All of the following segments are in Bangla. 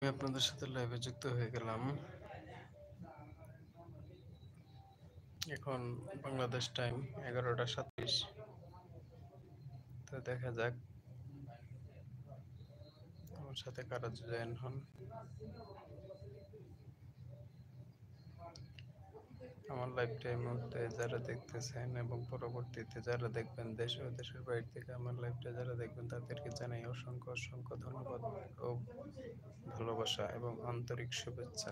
আমি আপনাদের সাথে লাইভে যুক্ত হয়ে গেলাম। এখন বাংলাদেশ টাইম 11টা 37। তো দেখা যাক আমার সাথে কারা জয়েন হন। আমার লাইভটা এই মুহূর্তে যারা দেখতেছেন এবং পরবর্তীতে যারা দেখবেন দেশ ও দেশের বাইরে থেকে আমার লাইভটা যারা দেখবেন তাদেরকে জানাই অসংখ্য অসংখ্য ধন্যবাদ ও ভালোবাসা এবং আন্তরিক শুভেচ্ছা।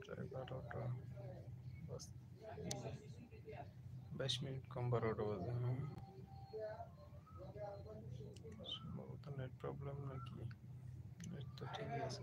প্রায় 22 মিনিট কম 12টা বাজে। সম্ভবত নেট প্রবলেম নাকি? নেট তো ঠিকই আছে।